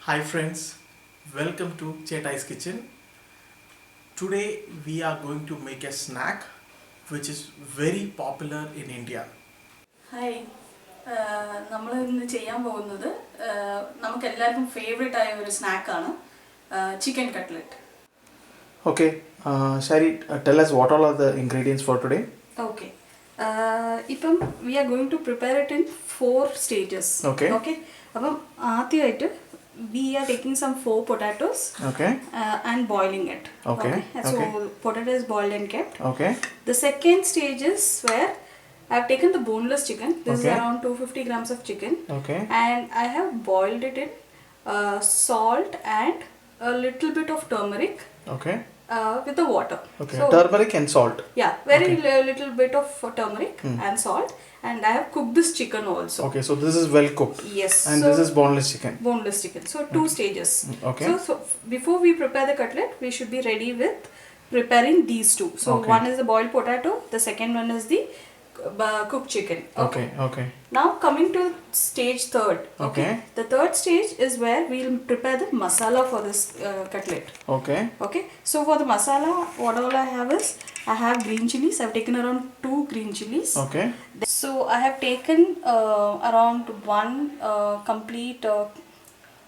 Hi friends, welcome to Chetai's Kitchen. Today we are going to make a snack which is very popular in India. Hi നമ്മൾ ഇന്ന് ചെയ്യാൻ പോകുന്നത് നമുക്ക് എല്ലാവർക്കും favourite ആയ ഒരു സ്നാക്കാണ് chicken cutlet. Okay, Shari, tell us what all are the ingredients for today? Okay ഇപ്പം we are going to prepare it in 4 stages. Okay. Okay, അപ്പം ആദ്യമായിട്ട് we are taking some 4 potatoes. Okay. And boiling it. Okay. So Okay. potato is boiled and kept. Okay. The second stage is where I've taken the boneless chicken. This is Okay. around 250 grams of chicken. Okay. And I have boiled it in salt and a little bit of turmeric Okay. with the water. Okay. So, Turmeric and salt. yeah, very little bit of turmeric and salt. And I have cooked this chicken also. Okay, so this is well cooked. Yes. And so this is boneless chicken. boneless chicken. So 2 stages. Okay. So before we prepare the cutlet, we should be ready with preparing these two. So Okay. one is the boiled potato, the second one is the cooked chicken. Okay. Okay. Now coming to stage third. Okay. The third stage is where we'll prepare the masala for this cutlet. Okay. Okay. So for the masala, what all I have is I have green chilies. I've taken around 2 green chilies. Okay. So I have taken around 1 complete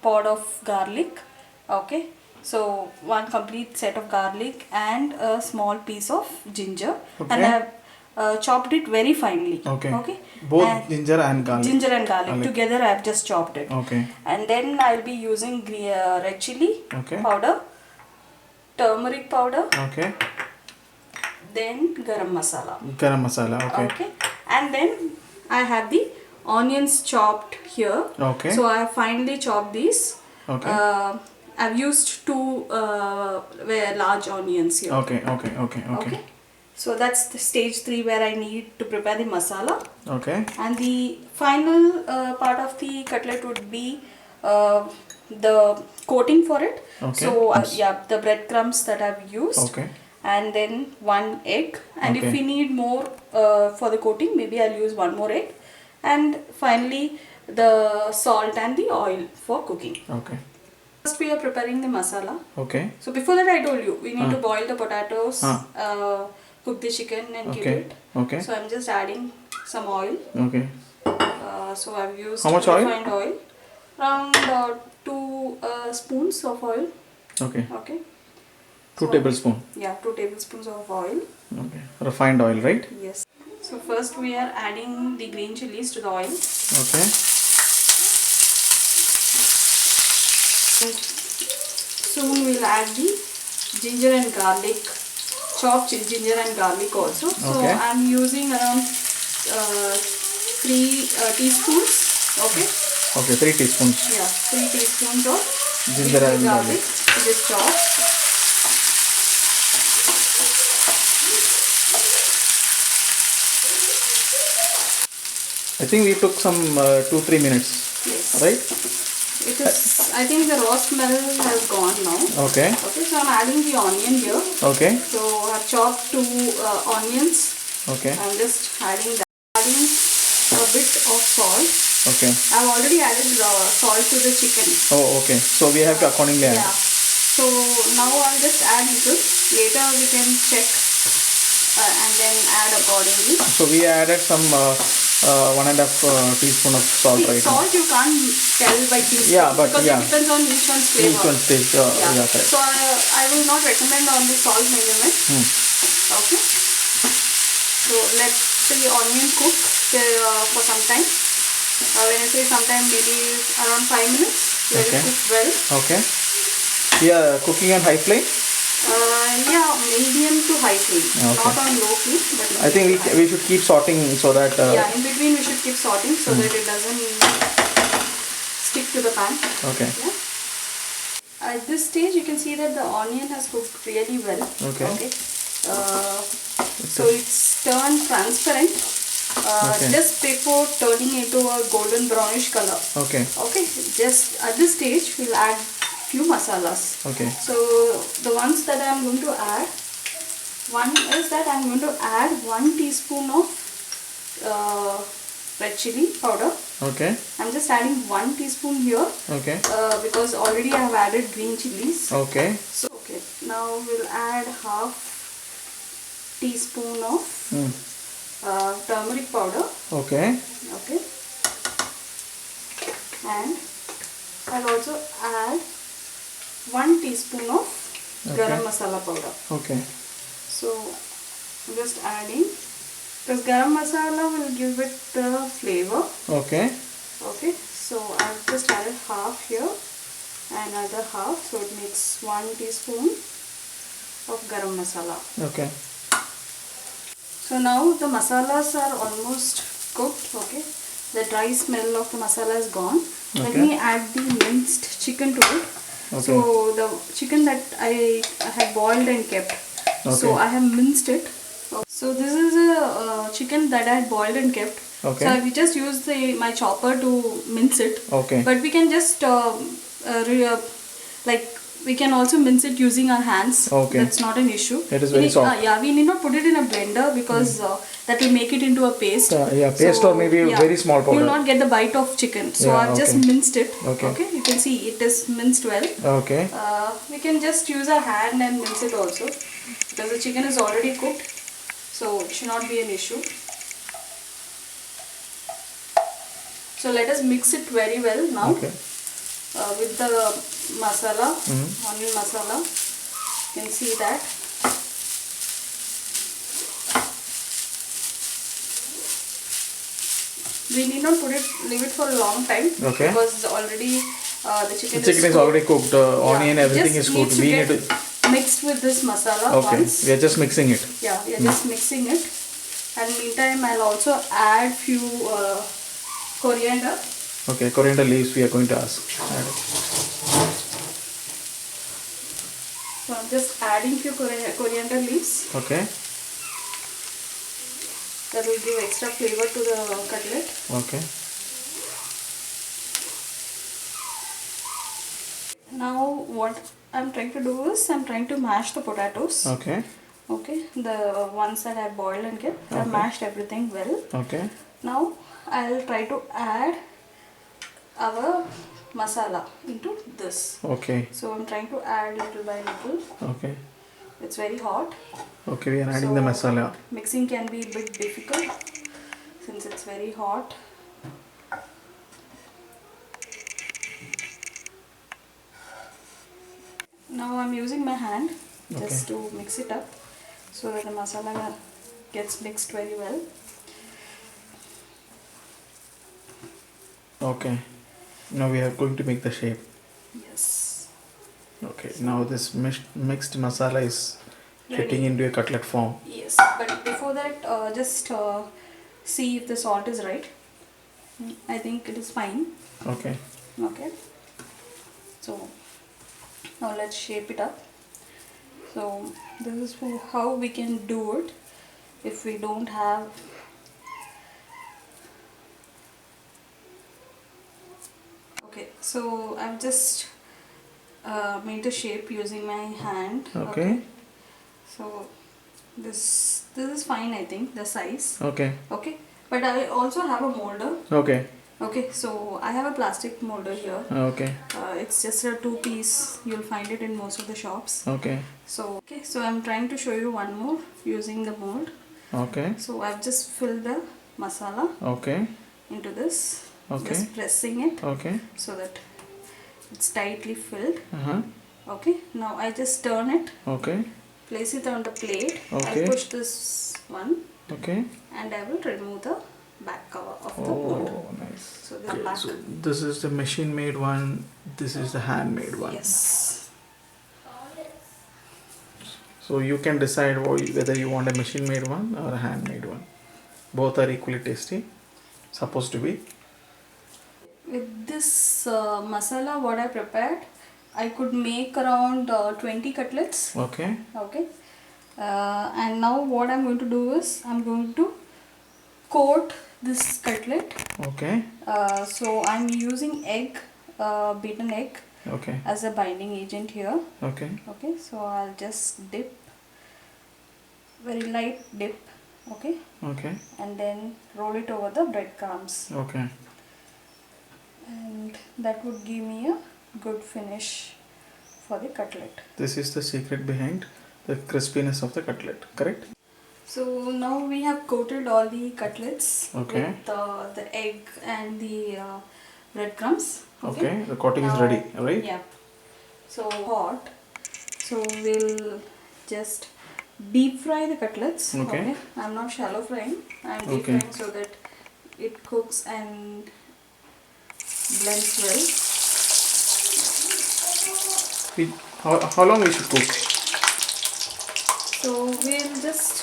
pod of garlic. Okay. So 1 complete set of garlic and a small piece of ginger. Okay. And I have chopped it very finely. Okay. Okay. Both And ginger and garlic. ginger and garlic together I have just chopped it. Okay. And then I'll be using red chili Okay. powder, turmeric powder, Okay. then garam masala. Garam masala. Okay. Okay. And then I have the onions chopped here. Okay. So I have finely chopped these. Okay. I've used 2 very large onions here. Okay. Okay. Okay. Okay. So that's the stage 3 where I need to prepare the masala. Okay. And the final part of the cutlet would be the coating for it. Okay. So yeah, the breadcrumbs that I've used. Okay. And then 1 egg. And if Okay. we need more for the coating, maybe I'll use 1 more egg. And finally the salt and the oil for cooking. Okay. First we are preparing the masala. Okay. So before that I told you we need to boil the potatoes, cook the chicken and Okay. kill it. Okay. So I'm just adding some oil. Okay. So I've used How much oil? refined oil. Around 2 spoons of oil. Okay. Okay. 2 tablespoon. Yeah, 2 tablespoons of oil. Okay. Refined oil, right? Yes. So first we are adding the green chilies to the oil. Okay. And soon we'll add the ginger and garlic, chopped ginger and garlic also. So Okay. I'm using around 3 teaspoons. Okay. Okay. 3 teaspoons. Yeah, 3 teaspoons of Ginger and garlic. It is chopped. I think we took some 2-3 minutes, Yes. right? It is. I think the raw smell has gone now. Okay. Okay, so I'm adding the onion here. Okay. So I've chopped 2 onions. Okay. I'm just adding that. Adding a bit of salt. Okay. I've already added salt to the chicken. Oh, okay. So we have to accordingly add. Yeah. So now I'll just add little. Later we can check and then add accordingly. So we added some 1.5 teaspoon of salt, See, right? now. salt you can't tell by teaspoon. Yeah, but because yeah. it depends on each one's flavor. Each one taste. Yeah, correct. So I will not recommend on the salt measurement. Okay. So let the onion cook for some time. When I say sometime, maybe around 5 minutes. Let Okay. it cook well. Okay. Yeah, cooking on high flame. Yeah, medium to high flame. Okay. Not on low flame, but I think medium to high. we should keep sorting so that. Yeah, in between we should keep sorting so that it doesn't stick to the pan. Okay. Yeah. At this stage, you can see that the onion has cooked really well. Okay. So it's turned transparent Okay. just before turning into a golden brownish color. Okay. Okay. Just at this stage, we'll add few masalas. Okay. So the ones that I'm going to add, one is that I'm going to add 1 teaspoon of red chili powder. Okay. I'm just adding 1 teaspoon here Okay. because already I have added green chilies. Okay. So okay, now we'll add half teaspoon of turmeric powder. Okay. Okay, and I'll also add 1 teaspoon of garam masala powder. Okay. So I'm just adding because garam masala will give it the flavor. Okay. Okay, so I've just added half here and another half, so it makes 1 teaspoon of garam masala. Okay. So now the masalas are almost cooked. Okay, the dry smell of the masala is gone. Let me add the minced chicken to it. Okay. So the chicken that I had boiled and kept, so I have minced it. So this is a chicken that I had boiled and kept. Okay. So we just use my chopper to mince it. Okay. But we can just we can also mince it using our hands. Okay. That's not an issue. It is very soft. Yeah, we need not put it in a blender because that will make it into a paste. Yeah, paste or maybe very small powder. You will not get the bite of chicken. So I've just minced it. Okay. You can see it is minced well. Okay. We can just use our hand and mince it also because the chicken is already cooked. So it should not be an issue. So let us mix it very well now with the masala, onion masala. You can see that. We need not leave it for a long time because already the chicken is already cooked. Onion, everything is cooked. We need to mixed with this masala once. We are just mixing it. Yeah, we are just mixing it. And meantime, I'll also add few coriander. Okay, coriander leaves we are going to add. So I'm just adding few coriander leaves. Okay. That will give extra flavor to the cutlet. Okay. Now what I'm trying to do is I'm trying to mash the potatoes. Okay. Okay, the ones that I boiled and kept. I've mashed everything well. Okay. Now I'll try to add our masala into this. Okay. So I'm trying to add little by little. Okay. It's very hot. Okay, we are adding the masala. Mixing can be a bit difficult since it's very hot. Now I'm using my hand just to mix it up so that the masala gets mixed very well. Okay. Now we are going to make the shape. Yes. Okay. Now this mixed masala is getting into a cutlet form. Yes. But before that, just see if the salt is right. I think it is fine. Okay. Okay. So now let's shape it up. So this is how we can do it if we don't have so I've just made the shape using my hand. Okay. So this is fine, I think, the size. Okay. Okay. But I also have a molder. Okay. Okay, so I have a plastic molder here. Okay. It's just a 2-piece. You'll find it in most of the shops. Okay. So I'm trying to show you one more using the mold. Okay. So I've just filled the masala into this. Okay. Just pressing it. Okay. So that it's tightly filled. Uh-huh. Okay. Now I just turn it. Okay. Place it on the plate. Okay. I'll push this one. Okay. And I will remove the back cover of the mold. Oh, nice. So the back. So this is the machine made one. This is the handmade one. Yes. So you can decide whether you want a machine made one or a handmade one. Both are equally tasty. Supposed to be. With this masala what I prepared, I could make around 20 cutlets. Okay. Okay. And now what I'm going to do is I'm going to coat this cutlet. Okay. So I'm using egg, beaten egg, as a binding agent here. Okay. Okay. So I'll just dip, very light dip. Okay. Okay. And then roll it over the breadcrumbs. Okay. and that would give me a good finish for the cutlet. This is the secret behind the crispiness of the cutlet, correct? So now we have coated all the cutlets Okay. with the egg and the breadcrumbs. Okay, the coating is Now- ready, right? Yeah. So hot. So we'll just deep fry the cutlets. Okay. I'm not shallow frying. I'm deep Okay. frying so that it cooks and blends well. How long we should cook? So we'll just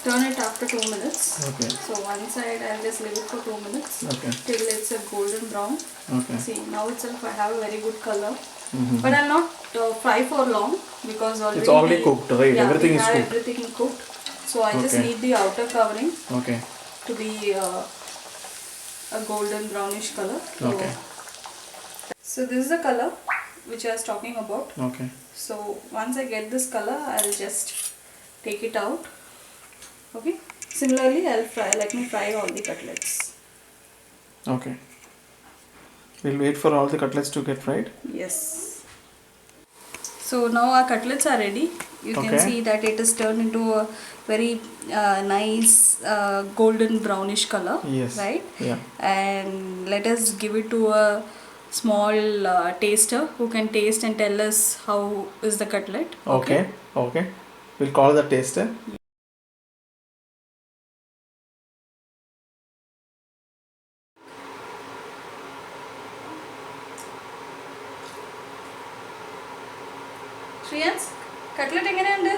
turn it after 2 minutes. Okay. So one side I'll just leave it for 2 minutes Okay. till it's a golden brown. Okay. See, now itself I have a very good color. Mhm. But I'll not fry for long because already It's already cooked, right? Yeah, Everything we is have cooked. everything cooked. So I just Okay. need the outer covering Okay. to be a golden brownish color. So, Okay. so this is the color which I was talking about. Okay. So once I get this color, I'll just take it out. Okay. Similarly, let me fry all the cutlets. Okay. We'll wait for all the cutlets to get fried. Yes. So now our cutlets are ready. You can Okay. see that it is turned into a very nice golden brownish color. Yes. Right? Yeah. And let us give it to a small taster who can taste and tell us how is the cutlet. Okay. Okay. We'll call the taster. Shriyans, cutlet എങ്ങനെയുണ്ട്?